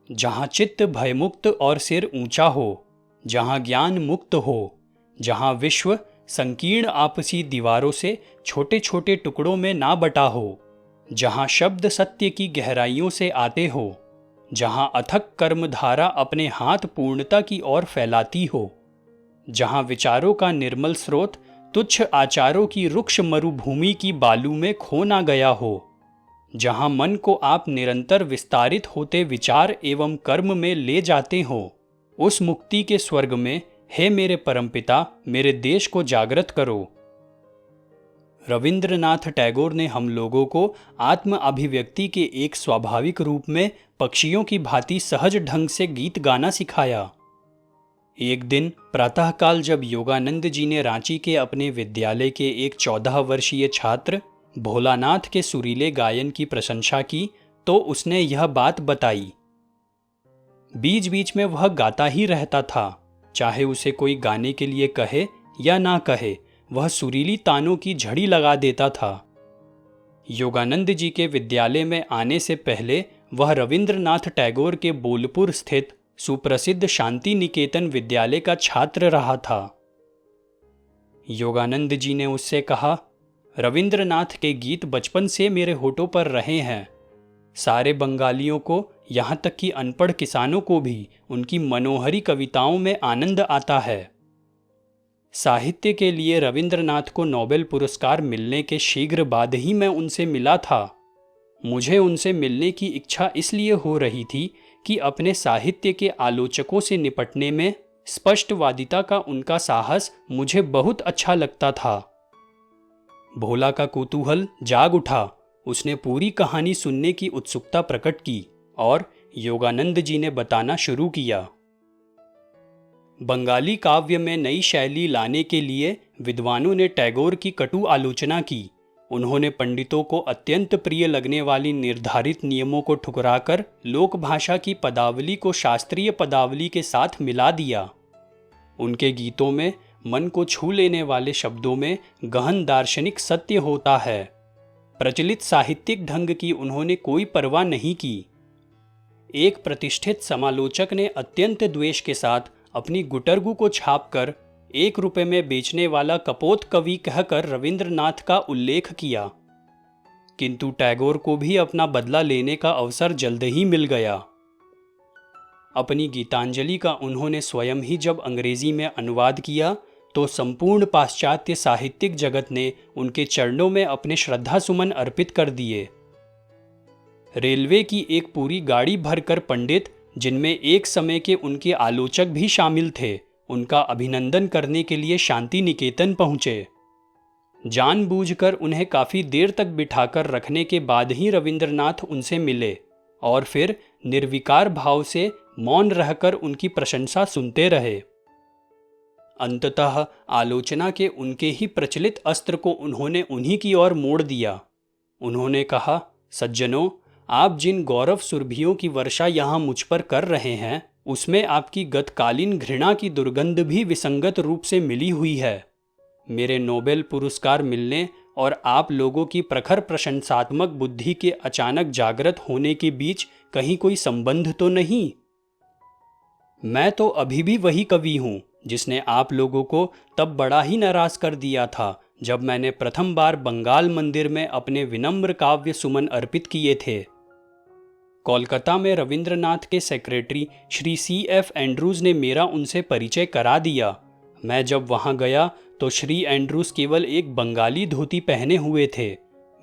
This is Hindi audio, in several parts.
जहाँ चित्त भयमुक्त और सिर ऊंचा हो, जहाँ ज्ञान मुक्त हो, जहाँ विश्व संकीर्ण आपसी दीवारों से छोटे छोटे टुकड़ों में ना बटा हो, जहाँ शब्द सत्य की गहराइयों से आते हो, जहाँ अथक कर्मधारा अपने हाथ पूर्णता की ओर फैलाती हो, जहाँ विचारों का निर्मल स्रोत तुच्छ आचारों की रुक्ष मरुभूमि की बालू में खो ना गया हो, जहाँ मन को आप निरंतर विस्तारित होते विचार एवं कर्म में ले जाते हो, उस मुक्ति के स्वर्ग में हे मेरे परमपिता, मेरे देश को जागृत करो। रविंद्रनाथ टैगोर ने हम लोगों को आत्म अभिव्यक्ति के एक स्वाभाविक रूप में पक्षियों की भांति सहज ढंग से गीत गाना सिखाया। एक दिन प्रातःकाल जब योगानंद जी ने रांची के अपने विद्यालय के एक 14 वर्षीय छात्र भोलानाथ के सुरीले गायन की प्रशंसा की तो उसने यह बात बताई। बीच बीच में वह गाता ही रहता था, चाहे उसे कोई गाने के लिए कहे या ना कहे, वह सुरीली तानों की झड़ी लगा देता था। योगानंद जी के विद्यालय में आने से पहले वह रविंद्रनाथ टैगोर के बोलपुर स्थित सुप्रसिद्ध शांति निकेतन विद्यालय का छात्र रहा था। योगानंद जी ने उससे कहा, रविंद्रनाथ के गीत बचपन से मेरे होठों पर रहे हैं। सारे बंगालियों को, यहाँ तक कि अनपढ़ किसानों को भी उनकी मनोहरी कविताओं में आनंद आता है। साहित्य के लिए रविंद्रनाथ को नोबेल पुरस्कार मिलने के शीघ्र बाद ही मैं उनसे मिला था। मुझे उनसे मिलने की इच्छा इसलिए हो रही थी कि अपने साहित्य के आलोचकों से निपटने में स्पष्टवादिता का उनका साहस मुझे बहुत अच्छा लगता था। भोला का कौतूहल जाग उठा। उसने पूरी कहानी सुनने की उत्सुकता प्रकट की और योगानंद जी ने बताना शुरू किया। बंगाली काव्य में नई शैली लाने के लिए विद्वानों ने टैगोर की कटु आलोचना की। उन्होंने पंडितों को अत्यंत प्रिय लगने वाली निर्धारित नियमों को ठुकराकर लोक भाषा की पदावली को शास्त्रीय पदावली के साथ मिला दिया। उनके गीतों में मन को छू लेने वाले शब्दों में गहन दार्शनिक सत्य होता है। प्रचलित साहित्यिक ढंग की उन्होंने कोई परवाह नहीं की। एक प्रतिष्ठित समालोचक ने अत्यंत द्वेष के साथ अपनी गुटरगू को छापकर 1 रुपये में बेचने वाला कपोत कवि कहकर रविंद्रनाथ का उल्लेख किया, किंतु टैगोर को भी अपना बदला लेने का अवसर जल्द ही मिल गया। अपनी गीतांजलि का उन्होंने स्वयं ही जब अंग्रेजी में अनुवाद किया तो संपूर्ण पाश्चात्य साहित्यिक जगत ने उनके चरणों में अपने श्रद्धा सुमन अर्पित कर दिए। रेलवे की एक पूरी गाड़ी भरकर पंडित, जिनमें एक समय के उनके आलोचक भी शामिल थे, उनका अभिनंदन करने के लिए शांति निकेतन पहुंचे। जानबूझकर उन्हें काफी देर तक बिठाकर रखने के बाद ही रविंद्रनाथ उनसे मिले और फिर निर्विकार भाव से मौन रहकर उनकी प्रशंसा सुनते रहे। अंततः आलोचना के उनके ही प्रचलित अस्त्र को उन्होंने उन्हीं की ओर मोड़ दिया। उन्होंने कहा, सज्जनों, आप जिन गौरव सुरभियों की वर्षा यहाँ मुझ पर कर रहे हैं, उसमें आपकी गतकालीन घृणा की दुर्गंध भी विसंगत रूप से मिली हुई है। मेरे नोबेल पुरस्कार मिलने और आप लोगों की प्रखर प्रशंसात्मक बुद्धि के अचानक जागृत होने के बीच कहीं कोई संबंध तो नहीं। मैं तो अभी भी वही कवि हूँ जिसने आप लोगों को तब बड़ा ही नाराज कर दिया था जब मैंने प्रथम बार बंगाल मंदिर में अपने विनम्र काव्य सुमन अर्पित किए थे। कोलकाता में रविंद्रनाथ के सेक्रेटरी श्री C.F. एंड्रूज ने मेरा उनसे परिचय करा दिया। मैं जब वहां गया तो श्री एंड्रूज केवल एक बंगाली धोती पहने हुए थे।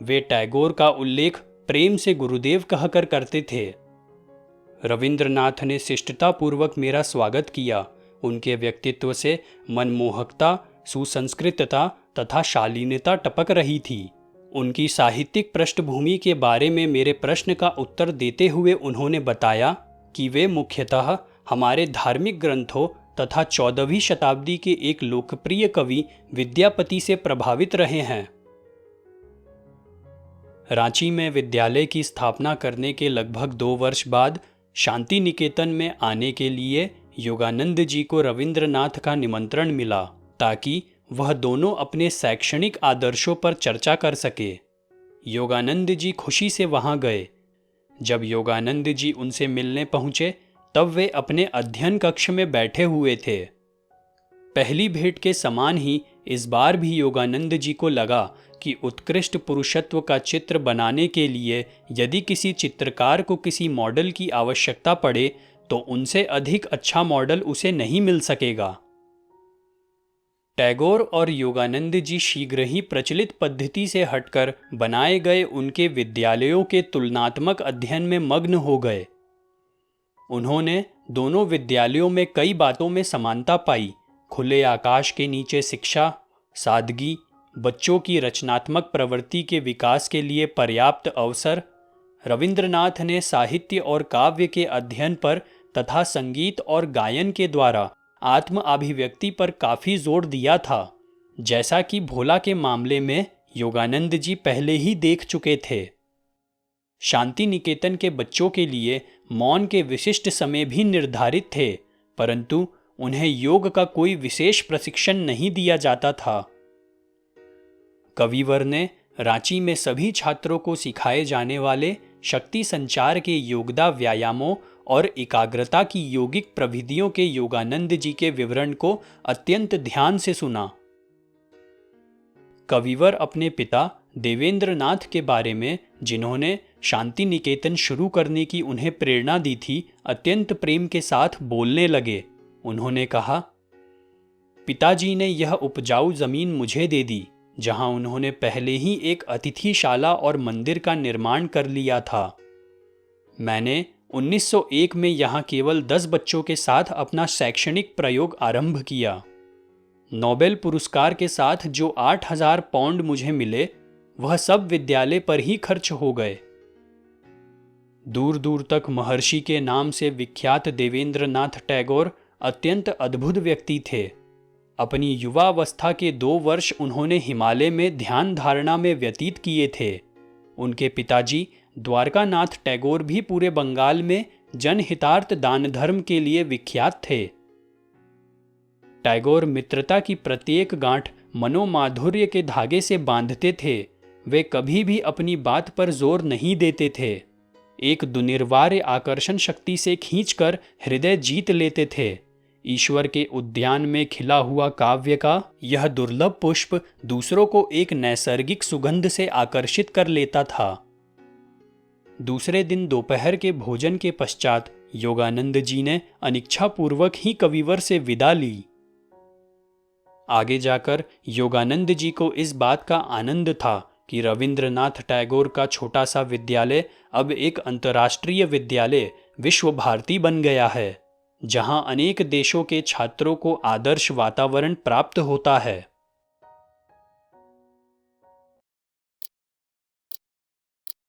वे टैगोर का उल्लेख प्रेम से गुरुदेव कहकर करते थे। रविंद्रनाथ ने शिष्टतापूर्वक मेरा स्वागत किया। उनके व्यक्तित्व से मनमोहकता, सुसंस्कृतता तथा शालीनता टपक रही थी। उनकी साहित्यिक पृष्ठभूमि के बारे में मेरे प्रश्न का उत्तर देते हुए उन्होंने बताया कि वे मुख्यतः हमारे धार्मिक ग्रंथों तथा 14वीं शताब्दी के एक लोकप्रिय कवि विद्यापति से प्रभावित रहे हैं। रांची में विद्यालय की स्थापना करने के लगभग 2 वर्ष बाद शांति निकेतन में आने के लिए योगानंद जी को रविंद्रनाथ का निमंत्रण मिला ताकि वह दोनों अपने शैक्षणिक आदर्शों पर चर्चा कर सके। योगानंद जी खुशी से वहां गए। जब योगानंद जी उनसे मिलने पहुंचे तब वे अपने अध्ययन कक्ष में बैठे हुए थे। पहली भेंट के समान ही इस बार भी योगानंद जी को लगा कि उत्कृष्ट पुरुषत्व का चित्र बनाने के लिए यदि किसी चित्रकार को किसी मॉडल की आवश्यकता पड़े तो उनसे अधिक अच्छा मॉडल उसे नहीं मिल सकेगा। टैगोर और योगानंद जी शीघ्र ही प्रचलित पद्धति से हटकर बनाए गए उनके विद्यालयों के तुलनात्मक अध्ययन में मग्न हो गए। उन्होंने दोनों विद्यालयों में कई बातों में समानता पाई। खुले आकाश के नीचे शिक्षा, सादगी, बच्चों की रचनात्मक प्रवृत्ति के विकास के लिए पर्याप्त अवसर। रविंद्रनाथ ने साहित्य और काव्य के अध्ययन पर तथा संगीत और गायन के द्वारा आत्म अभिव्यक्ति पर काफी जोर दिया था, जैसा कि भोला के मामले में योगानंद जी पहले ही देख चुके थे। शांति निकेतन के बच्चों के लिए मौन के विशिष्ट समय भी निर्धारित थे, परंतु उन्हें योग का कोई विशेष प्रशिक्षण नहीं दिया जाता था। कविवर ने रांची में सभी छात्रों को सिखाए जाने वाले शक्ति संचार के योगदा व्यायामों और एकाग्रता की यौगिक प्रविधियों के योगानंद जी के विवरण को अत्यंत ध्यान से सुना। कविवर अपने पिता देवेंद्र नाथ के बारे में, जिन्होंने शांति निकेतन शुरू करने की उन्हें प्रेरणा दी थी, अत्यंत प्रेम के साथ बोलने लगे। उन्होंने कहा, पिताजी ने यह उपजाऊ जमीन मुझे दे दी, जहां उन्होंने पहले ही एक अतिथिशाला और मंदिर का निर्माण कर लिया था। मैंने 1901 में यहाँ केवल 10 बच्चों के साथ अपना शैक्षणिक प्रयोग आरंभ किया। नोबेल पुरस्कार के साथ जो 8000 पाउंड मुझे मिले, वह सब विद्यालय पर ही खर्च हो गए। दूर दूर तक महर्षि के नाम से विख्यात देवेंद्रनाथ टैगोर अत्यंत अद्भुत व्यक्ति थे। अपनी युवावस्था के 2 वर्ष उन्होंने हिमालय में ध्यान धारणा में व्यतीत किए थे। उनके पिताजी द्वारकानाथ टैगोर भी पूरे बंगाल में जनहितार्थ दान धर्म के लिए विख्यात थे। टैगोर मित्रता की प्रत्येक गांठ मनोमाधुर्य के धागे से बांधते थे। वे कभी भी अपनी बात पर जोर नहीं देते थे। एक दुर्निवार्य आकर्षण शक्ति से खींचकर हृदय जीत लेते थे। ईश्वर के उद्यान में खिला हुआ काव्य का यह दुर्लभ पुष्प दूसरों को एक नैसर्गिक सुगंध से आकर्षित कर लेता था। दूसरे दिन दोपहर के भोजन के पश्चात योगानंद जी ने अनिच्छापूर्वक ही कविवर से विदा ली। आगे जाकर योगानंद जी को इस बात का आनंद था कि रविंद्रनाथ टैगोर का छोटा सा विद्यालय अब एक अंतर्राष्ट्रीय विद्यालय विश्व भारती बन गया है, जहां अनेक देशों के छात्रों को आदर्श वातावरण प्राप्त होता है।